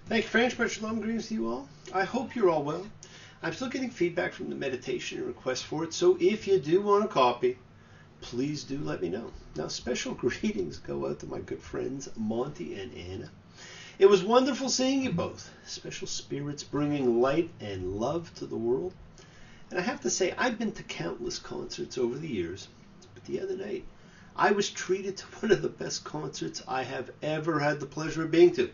Thank you, French, but shalom, greetings to you all. I hope you're all well. I'm still getting feedback from the meditation and requests for it, so if you do want a copy, please do let me know. Now, special greetings go out to my good friends Monty and Anna. It was wonderful seeing you both. Special spirits bringing light and love to the world. And I have to say, I've been to countless concerts over the years, but the other night, I was treated to one of the best concerts I have ever had the pleasure of being to.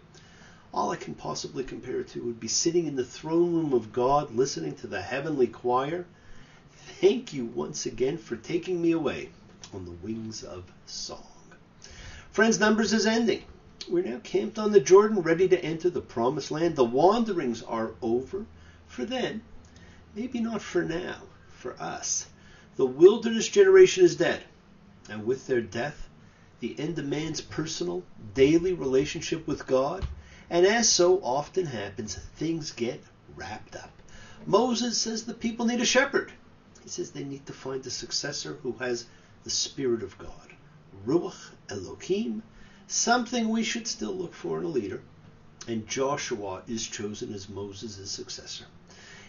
All I can possibly compare it to would be sitting in the throne room of God, listening to the heavenly choir. Thank you once again for taking me away on the wings of song. Friends, Numbers is ending. We're now camped on the Jordan, ready to enter the promised land. The wanderings are over for them. Maybe not for now, for us. The wilderness generation is dead. And with their death, the end of man's personal, daily relationship with God. And as so often happens, things get wrapped up. Moses says the people need a shepherd. He says they need to find a successor who has the Spirit of God. Ruach Elohim, something we should still look for in a leader. And Joshua is chosen as Moses' successor.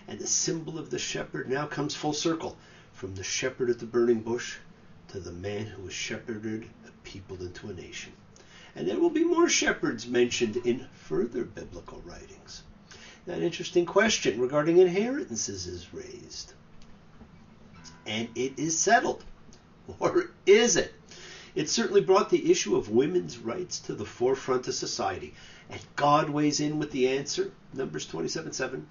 And the symbol of the shepherd now comes full circle, from the shepherd at the burning bush to the man who has shepherded a people into a nation. And there will be more shepherds mentioned in further biblical writings. Now, an interesting question regarding inheritances is raised. And it is settled. Or is it? It certainly brought the issue of women's rights to the forefront of society. And God weighs in with the answer. Numbers 27:7.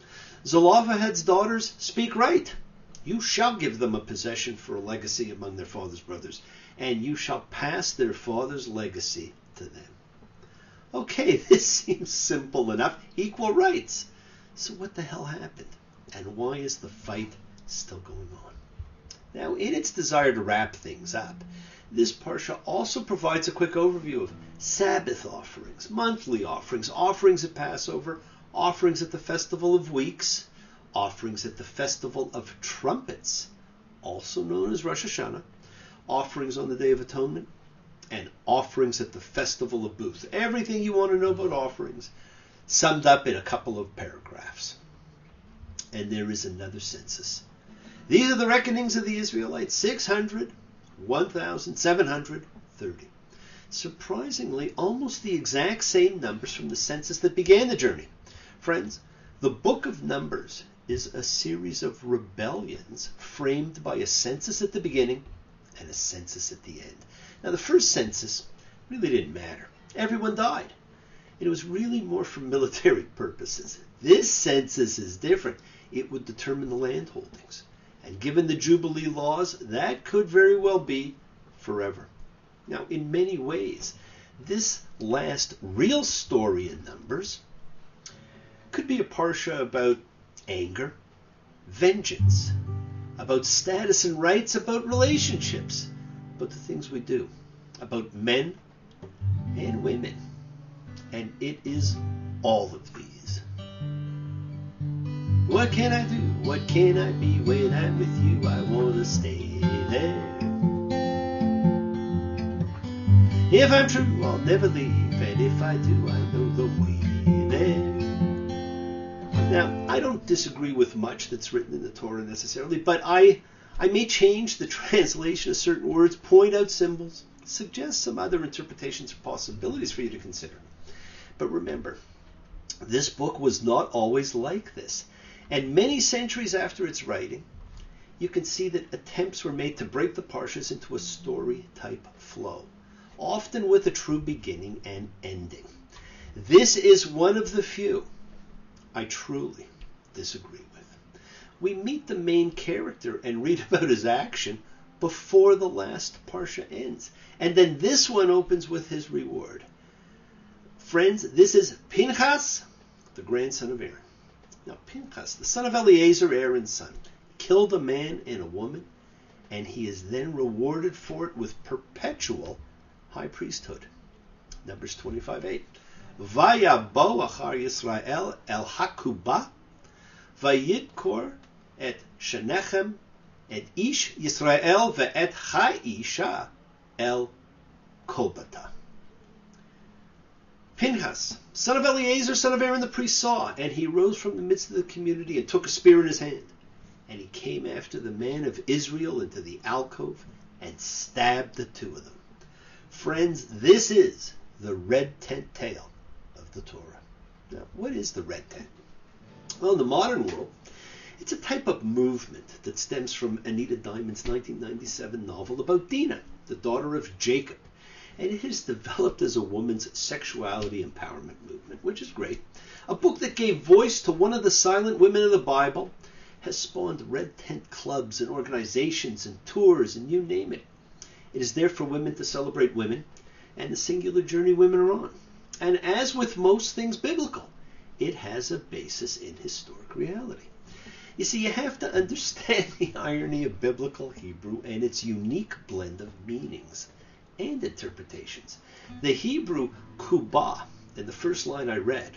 Zelophehad's daughters speak right. You shall give them a possession for a legacy among their father's brothers, and you shall pass their father's legacy to them. Okay, this seems simple enough. Equal rights. So what the hell happened? And why is the fight still going on? Now, in its desire to wrap things up, this Parsha also provides a quick overview of Sabbath offerings, monthly offerings, offerings at Passover, offerings at the Festival of Weeks, offerings at the Festival of Trumpets, also known as Rosh Hashanah, offerings on the Day of Atonement, and offerings at the Festival of Booths. Everything you want to know about offerings, summed up in a couple of paragraphs. And there is another census. These are the reckonings of the Israelites, 600, 1,730. Surprisingly, almost the exact same numbers from the census that began the journey. Friends, the book of Numbers is a series of rebellions framed by a census at the beginning and a census at the end. Now, the first census really didn't matter. Everyone died. It was really more for military purposes. This census is different. It would determine the land holdings. And given the Jubilee laws, that could very well be forever. Now, in many ways, this last real story in Numbers could be a parsha about anger, vengeance, about status and rights, about relationships, about the things we do, about men and women. And it is all of these. What can I do? What can I be? When I'm with you, I want to stay there. If I'm true, I'll never leave. And if I do, I know the way there. Now, I don't disagree with much that's written in the Torah necessarily, but I may change the translation of certain words, point out symbols, suggest some other interpretations or possibilities for you to consider. But remember, this book was not always like this. And many centuries after its writing, you can see that attempts were made to break the Parshas into a story-type flow, often with a true beginning and ending. This is one of the few I truly disagree with. We meet the main character and read about his action before the last Parsha ends. And then this one opens with his reward. Friends, this is Pinchas, the grandson of Aaron. Now, Pinchas, the son of Eleazar, Aaron's son, killed a man and a woman, and he is then rewarded for it with perpetual high priesthood. Numbers 25:8. Vayabo achar Yisrael el hakuba, vayidkor et shenechem et ish Yisrael ve'et chai isha el kolbata. Pinchas, son of Eleazar, son of Aaron the priest, saw, and he rose from the midst of the community and took a spear in his hand. And he came after the man of Israel into the alcove and stabbed the two of them. Friends, this is the red tent tale of the Torah. Now, what is the red tent? Well, in the modern world, it's a type of movement that stems from Anita Diamond's 1997 novel about Dinah, the daughter of Jacob. And it has developed as a woman's sexuality empowerment movement, which is great. A book that gave voice to one of the silent women of the Bible has spawned red tent clubs and organizations and tours and you name it. It is there for women to celebrate women and the singular journey women are on. And as with most things biblical, it has a basis in historic reality. You see, you have to understand the irony of biblical Hebrew and its unique blend of meanings and interpretations. The Hebrew kubah, in the first line I read,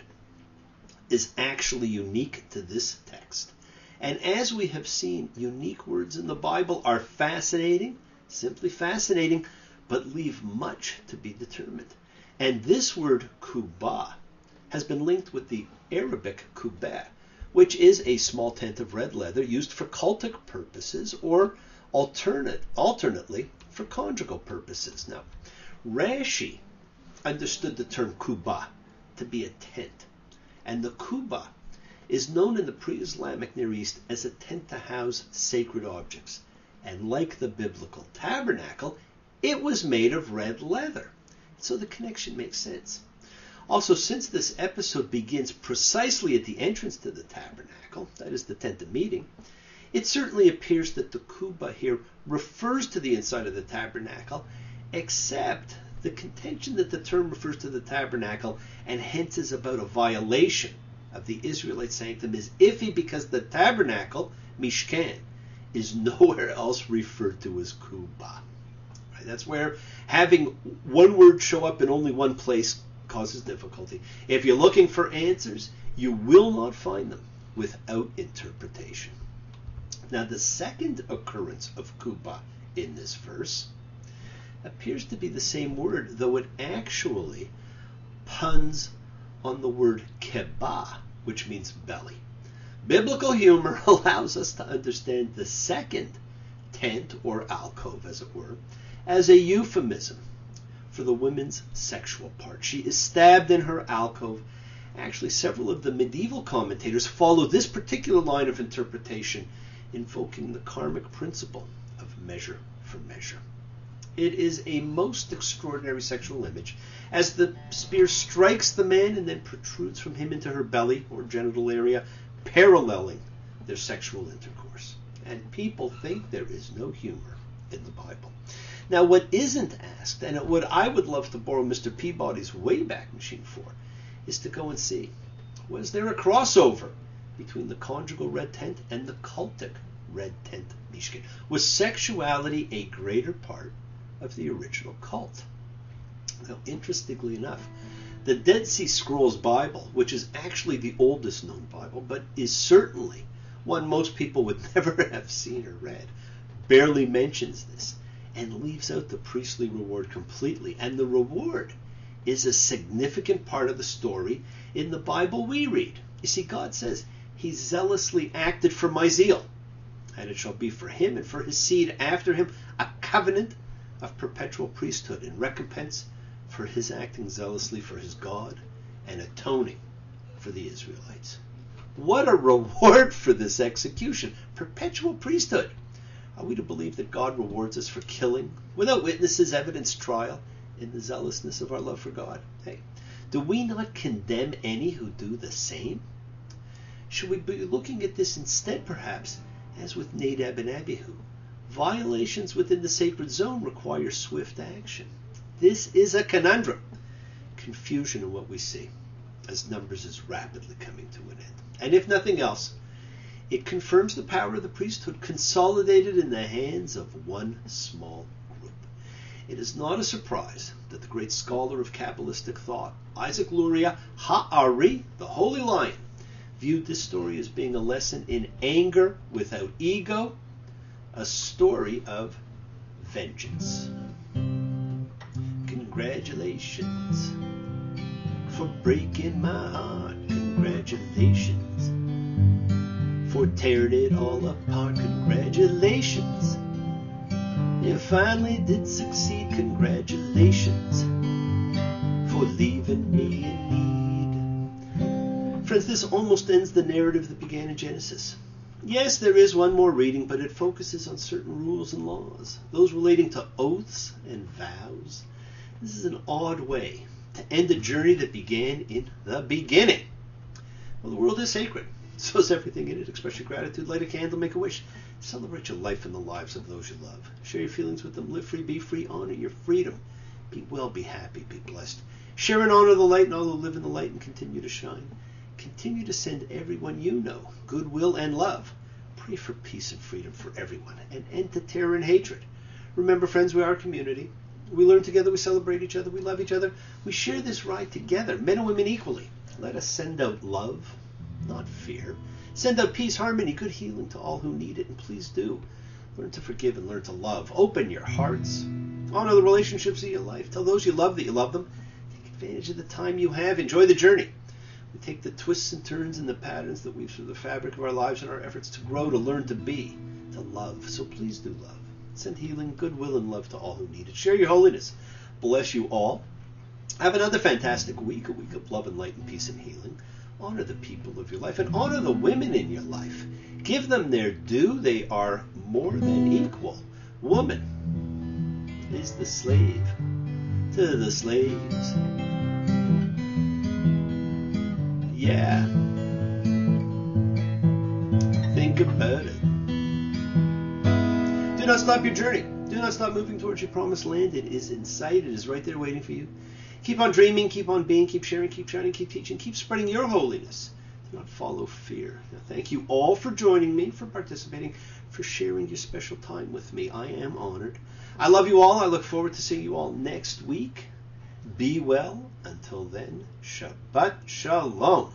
is actually unique to this text. And as we have seen, unique words in the Bible are fascinating, simply fascinating, but leave much to be determined. And this word kubah has been linked with the Arabic kubah, which is a small tent of red leather used for cultic purposes or alternately for conjugal purposes. Now, Rashi understood the term kubah to be a tent, and the kubah is known in the pre-Islamic Near East as a tent to house sacred objects. And like the biblical tabernacle, it was made of red leather. So the connection makes sense. Also, since this episode begins precisely at the entrance to the tabernacle, that is the tent of meeting, it certainly appears that the kubah here refers to the inside of the tabernacle, except the contention that the term refers to the tabernacle and hence is about a violation of the Israelite sanctum is iffy because the tabernacle, Mishkan, is nowhere else referred to as kubah. Right? That's where having one word show up in only one place causes difficulty. If you're looking for answers, you will not find them without interpretation. Now, the second occurrence of kubah in this verse appears to be the same word, though it actually puns on the word kebah, which means belly. Biblical humor allows us to understand the second tent, or alcove as it were, as a euphemism for the woman's sexual part. She is stabbed in her alcove. Actually, several of the medieval commentators follow this particular line of interpretation, invoking the karmic principle of measure for measure. It is a most extraordinary sexual image, as the spear strikes the man and then protrudes from him into her belly or genital area, paralleling their sexual intercourse. And people think there is no humor in the Bible. Now, what isn't asked, and what I would love to borrow Mr. Peabody's Wayback Machine for, is to go and see, was there a crossover between the conjugal red tent and the cultic red tent Mishkan? Was sexuality a greater part of the original cult? Now, interestingly enough, the Dead Sea Scrolls Bible, which is actually the oldest known Bible, but is certainly one most people would never have seen or read, barely mentions this and leaves out the priestly reward completely. And the reward is a significant part of the story in the Bible we read. You see, God says, He zealously acted for my zeal, and it shall be for him and for his seed after him a covenant of perpetual priesthood in recompense for his acting zealously for his God and atoning for the Israelites. What a reward for this execution. Perpetual priesthood. Are we to believe that God rewards us for killing without witnesses, evidence, trial in the zealousness of our love for God? Hey, do we not condemn any who do the same? Should we be looking at this instead, perhaps, as with Nadab and Abihu? Violations within the sacred zone require swift action. This is a conundrum. Confusion in what we see, as Numbers is rapidly coming to an end. And if nothing else, it confirms the power of the priesthood consolidated in the hands of one small group. It is not a surprise that the great scholar of Kabbalistic thought, Isaac Luria Ha'ari, the Holy Lion, viewed this story as being a lesson in anger without ego, a story of vengeance. Congratulations. for breaking my heart. Congratulations. For tearing it all apart. Congratulations. You finally did succeed. Congratulations. For leaving me in need. Friends, this almost ends the narrative that began in Genesis. Yes, there is one more reading, but it focuses on certain rules and laws, those relating to oaths and vows. This is an odd way to end a journey that began in the beginning. Well, the world is sacred. So is everything in it. Express your gratitude, light a candle, make a wish. Celebrate your life and the lives of those you love. Share your feelings with them. Live free, honor your freedom. Be well, be happy, be blessed. Share and honor the light and all who live in the light and continue to shine. Continue to send everyone you know goodwill and love. Pray for peace and freedom for everyone, and end to terror and hatred. Remember, friends, we are a community. We learn together, we celebrate each other, we love each other. We share this ride together, men and women equally. Let us send out love, not fear. Send out peace, harmony, good healing to all who need it, and please do. Learn to forgive and learn to love. Open your hearts. Honor the relationships of your life. Tell those you love that you love them. Take advantage of the time you have. Enjoy the journey. We take the twists and turns and the patterns that weave through the fabric of our lives in our efforts to grow, to learn, to be, to love. So please do love. Send healing, goodwill, and love to all who need it. Share your holiness. Bless you all. Have another fantastic week, a week of love and light and peace and healing. Honor the people of your life and honor the women in your life. Give them their due. They are more than equal. Woman is the slave to the slaves. Yeah. Think about it. Do not stop your journey. Do not stop moving towards your promised land. It is in sight. It is right there waiting for you. Keep on dreaming, keep on being, keep sharing, keep shining, keep teaching, keep spreading your holiness. Do not follow fear. Now, thank you all for joining me, for participating, for sharing your special time with me. I am honored. I love you all. I look forward to seeing you all next week. Be well. Until then, Shabbat Shalom.